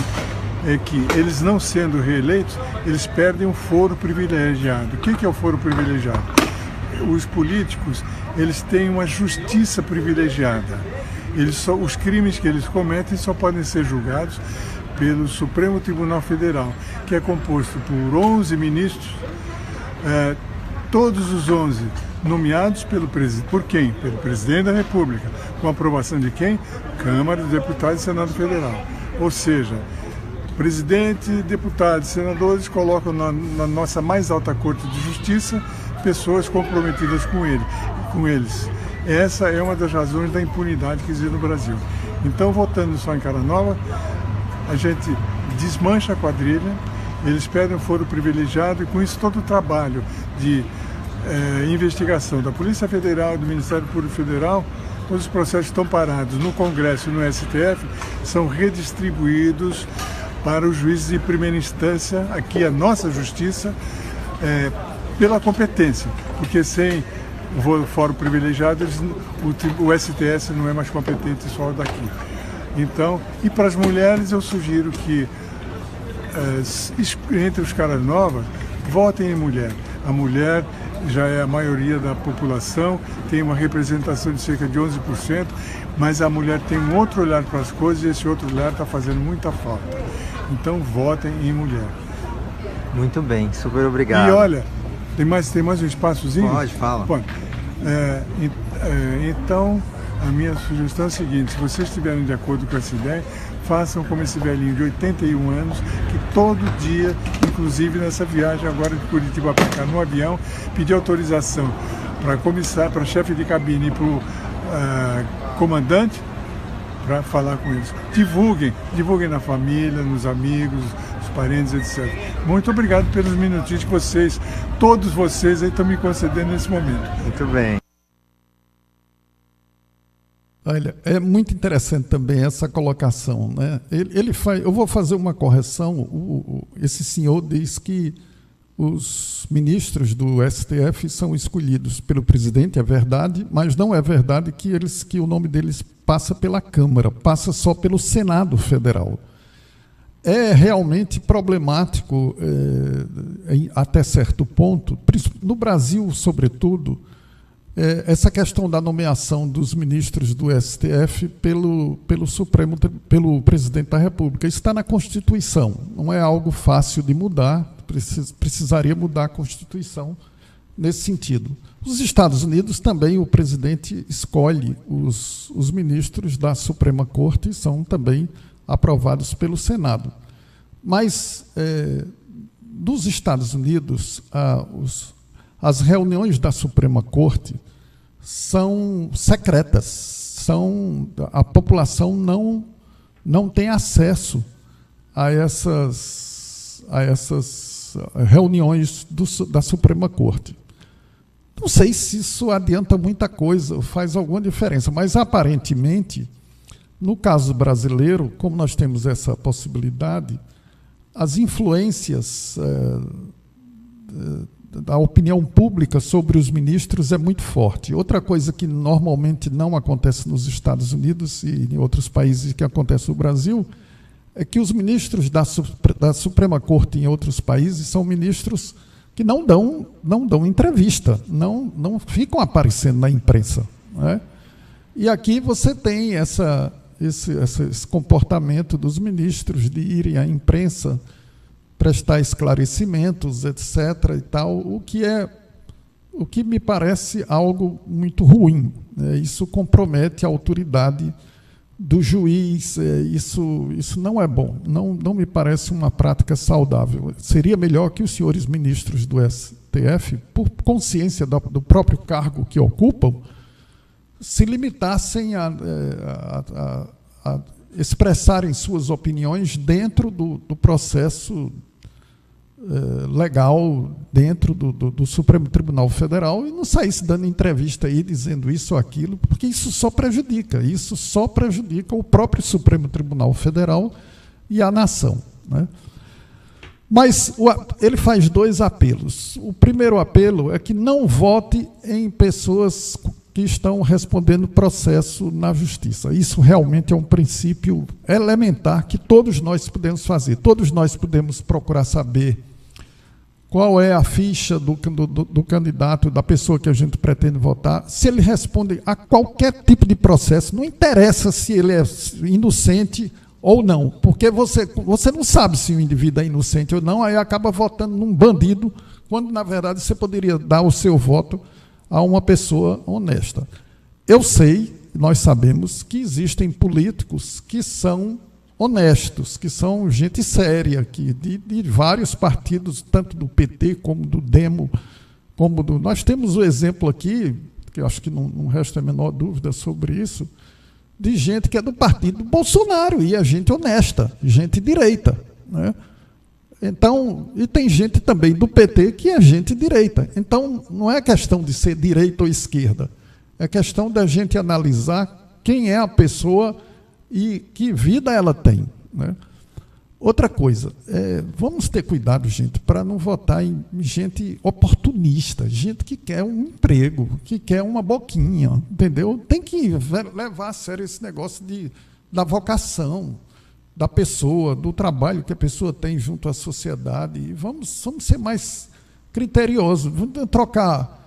é que eles não sendo reeleitos, eles perdem um foro privilegiado. O que é o foro privilegiado? Os políticos, eles têm uma justiça privilegiada. Os crimes que eles cometem só podem ser julgados pelo Supremo Tribunal Federal, que é composto por 11 ministros, todos os 11 nomeados por quem? Pelo Presidente da República. Com aprovação de quem? Câmara dos Deputados e Senado Federal. Ou seja, presidente, deputados, senadores colocam na nossa mais alta Corte de Justiça pessoas comprometidas com eles. Essa é uma das razões da impunidade que existe no Brasil. Então, votando só em cara nova, a gente desmancha a quadrilha, eles perdem um foro privilegiado, e com isso todo o trabalho de investigação da Polícia Federal, do Ministério Público Federal, todos os processos estão parados no Congresso e no STF, são redistribuídos para os juízes de primeira instância, aqui a nossa justiça, pela competência, porque sem o fórum privilegiado, o STS não é mais competente só daqui. Então, e para as mulheres eu sugiro que, entre os caras novos, votem em mulher. A mulher já é a maioria da população, tem uma representação de cerca de 11%, mas a mulher tem um outro olhar para as coisas e esse outro olhar está fazendo muita falta. Então, votem em mulher. Muito bem, super obrigado. E olha, tem mais um espaçozinho? Pode, fala. Pode. Então, a minha sugestão é a seguinte: se vocês estiverem de acordo com essa ideia, façam como esse velhinho de 81 anos, que todo dia, inclusive nessa viagem agora de Curitiba para cá, no avião, pediu autorização para chefe de cabine e para o comandante, para falar com eles. Divulguem na família, nos amigos, nos parentes, etc. Muito obrigado pelos minutinhos que todos vocês aí estão me concedendo nesse momento. Muito bem. Olha, é muito interessante também essa colocação, né? Eu vou fazer uma correção. Esse senhor diz que os ministros do STF são escolhidos pelo presidente, é verdade, mas não é verdade que o nome deles passa pela Câmara, passa só pelo Senado Federal. É realmente problemático, até certo ponto, no Brasil, sobretudo, essa questão da nomeação dos ministros do STF pelo presidente da República. Isso está na Constituição, não é algo fácil de mudar, precisaria mudar a Constituição nesse sentido. Nos Estados Unidos também o presidente escolhe os ministros da Suprema Corte e são também aprovados pelo Senado. Mas, nos Estados Unidos, as reuniões da Suprema Corte são secretas, a população não tem acesso a essas reuniões da Suprema Corte. Não sei se isso adianta muita coisa, faz alguma diferença, mas aparentemente, no caso brasileiro, como nós temos essa possibilidade, as influências da opinião pública sobre os ministros é muito forte. Outra coisa que normalmente não acontece nos Estados Unidos e em outros países que acontece no Brasil é que os ministros da Suprema Corte em outros países são ministros que não dão entrevista, não ficam aparecendo na imprensa, né? E aqui você tem esse comportamento dos ministros de irem à imprensa prestar esclarecimentos, etc. e tal, o que me parece algo muito ruim, né? Isso compromete a autoridade do juiz, isso não é bom, não me parece uma prática saudável. Seria melhor que os senhores ministros do STF, por consciência do próprio cargo que ocupam, se limitassem a expressarem suas opiniões dentro do processo legal, dentro do Supremo Tribunal Federal, e não saísse dando entrevista aí, dizendo isso ou aquilo, porque isso só prejudica o próprio Supremo Tribunal Federal e a nação, né? Mas ele faz dois apelos. O primeiro apelo é que não vote em pessoas que estão respondendo processo na justiça. Isso realmente é um princípio elementar que todos nós podemos fazer. Todos nós podemos procurar saber qual é a ficha do candidato, da pessoa que a gente pretende votar, se ele responde a qualquer tipo de processo, não interessa se ele é inocente ou não, porque você não sabe se o indivíduo é inocente ou não, aí acaba votando num bandido, quando, na verdade, você poderia dar o seu voto a uma pessoa honesta. Eu sei, nós sabemos, que existem políticos que são honestos, que são gente séria, de vários partidos, tanto do PT como do Demo, nós temos o exemplo aqui, que eu acho que não resta a menor dúvida sobre isso, de gente que é do partido do Bolsonaro, e é gente honesta, gente direita, né? Então, e tem gente também do PT que é gente direita. Então, não é questão de ser direita ou esquerda, é questão da gente analisar quem é a pessoa e que vida ela tem, né? Outra coisa, vamos ter cuidado, gente, para não votar em gente oportunista, gente que quer um emprego, que quer uma boquinha, entendeu? Tem que levar a sério esse negócio da vocação da pessoa, do trabalho que a pessoa tem junto à sociedade. E vamos ser mais criteriosos, vamos trocar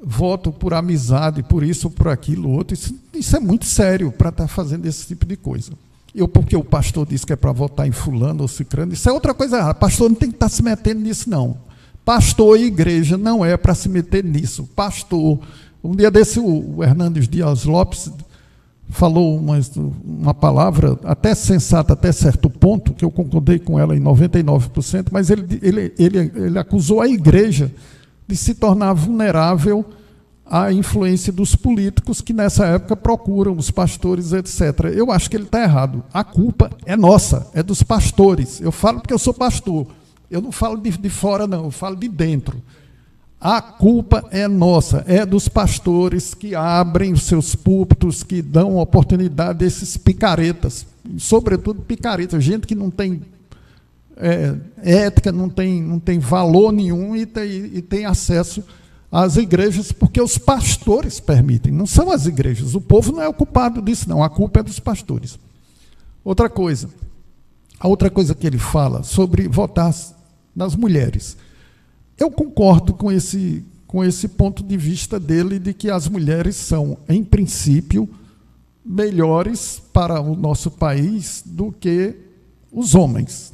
voto por amizade, por isso, por aquilo, outro. Isso é muito sério para estar fazendo esse tipo de coisa. Porque o pastor disse que é para votar em fulano ou cicrano, isso é outra coisa errada. Pastor não tem que estar se metendo nisso, não. Pastor e igreja não é para se meter nisso. Pastor, um dia desse o Hernandes Dias Lopes falou uma palavra até sensata, até certo ponto, que eu concordei com ela em 99%, mas ele acusou a igreja de se tornar vulnerável à influência dos políticos que nessa época procuram os pastores, etc. Eu acho que ele está errado. A culpa é nossa, é dos pastores. Eu falo porque eu sou pastor. Eu não falo de fora, não, eu falo de dentro. A culpa é nossa, é dos pastores que abrem os seus púlpitos, que dão oportunidade a esses picaretas, sobretudo picaretas, gente que não tem ética, não tem valor nenhum e tem acesso às igrejas, porque os pastores permitem, não são as igrejas. O povo não é o culpado disso, não, a culpa é dos pastores. Outra coisa, a outra coisa que ele fala sobre votar nas mulheres. Eu concordo com esse ponto de vista dele, de que as mulheres são, em princípio, melhores para o nosso país do que os homens.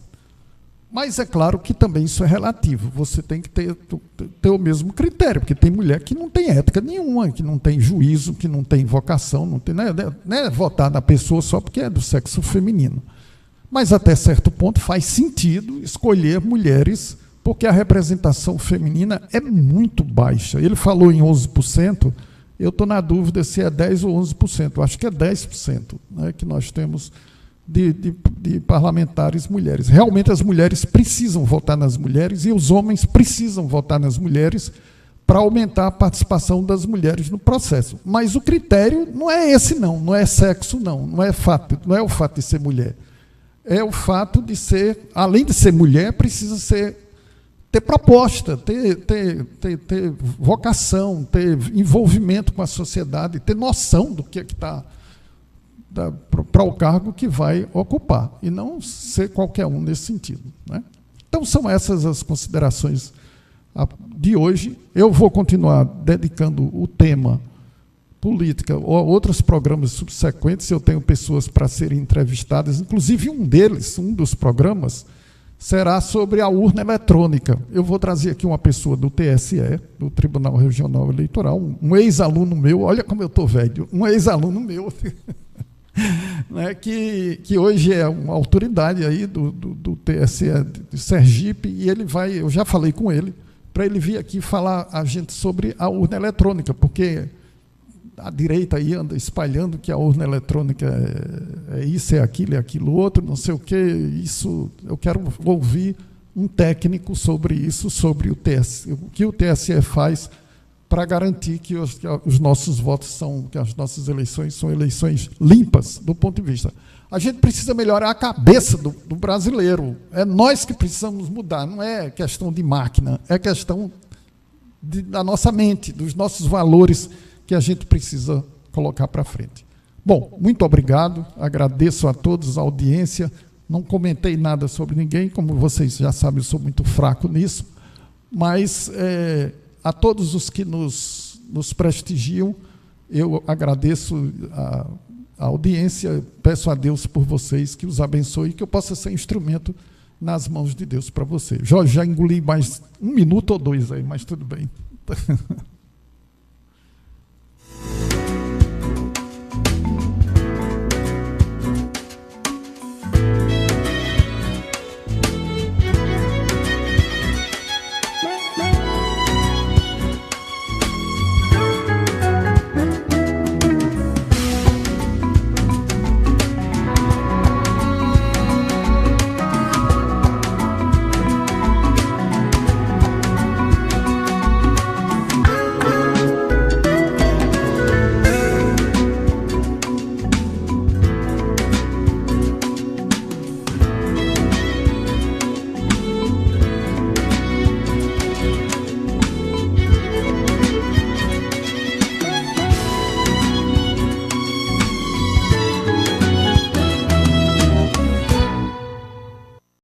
Mas é claro que também isso é relativo. Você tem que ter o mesmo critério, porque tem mulher que não tem ética nenhuma, que não tem juízo, que não tem vocação, não é votar na pessoa só porque é do sexo feminino. Mas até certo ponto faz sentido escolher mulheres, porque a representação feminina é muito baixa. Ele falou em 11%, eu estou na dúvida se é 10% ou 11%, eu acho que é 10%, né, que nós temos de parlamentares mulheres. Realmente as mulheres precisam votar nas mulheres e os homens precisam votar nas mulheres para aumentar a participação das mulheres no processo. Mas o critério não é esse, não é sexo, não é o fato de ser mulher. É o fato de ser, além de ser mulher, precisa ter proposta, ter vocação, ter envolvimento com a sociedade, ter noção do que está para o cargo que vai ocupar, e não ser qualquer um nesse sentido, né? Então, são essas as considerações de hoje. Eu vou continuar dedicando o tema política ou outros programas subsequentes. Eu tenho pessoas para serem entrevistadas, inclusive um dos programas, será sobre a urna eletrônica. Eu vou trazer aqui uma pessoa do TSE, do Tribunal Regional Eleitoral, um ex-aluno meu, olha como eu estou velho, um ex-aluno meu, né, que hoje é uma autoridade aí do TSE de Sergipe, e eu já falei com ele, para ele vir aqui falar a gente sobre a urna eletrônica, porque a direita aí anda espalhando que a urna eletrônica é isso, é aquilo outro, não sei o quê. Isso, eu quero ouvir um técnico sobre isso, sobre o que o TSE faz para garantir que os nossos votos que as nossas eleições são eleições limpas do ponto de vista. A gente precisa melhorar a cabeça do brasileiro. É nós que precisamos mudar, não é questão de máquina, é questão da nossa mente, dos nossos valores que a gente precisa colocar para frente. Bom, muito obrigado, agradeço a todos a audiência, não comentei nada sobre ninguém, como vocês já sabem, eu sou muito fraco nisso, mas a todos os que nos prestigiam, eu agradeço a audiência, peço a Deus por vocês, que os abençoe e que eu possa ser instrumento nas mãos de Deus para vocês. Jorge, já engoli mais 1 minuto ou 2 aí, mas tudo bem.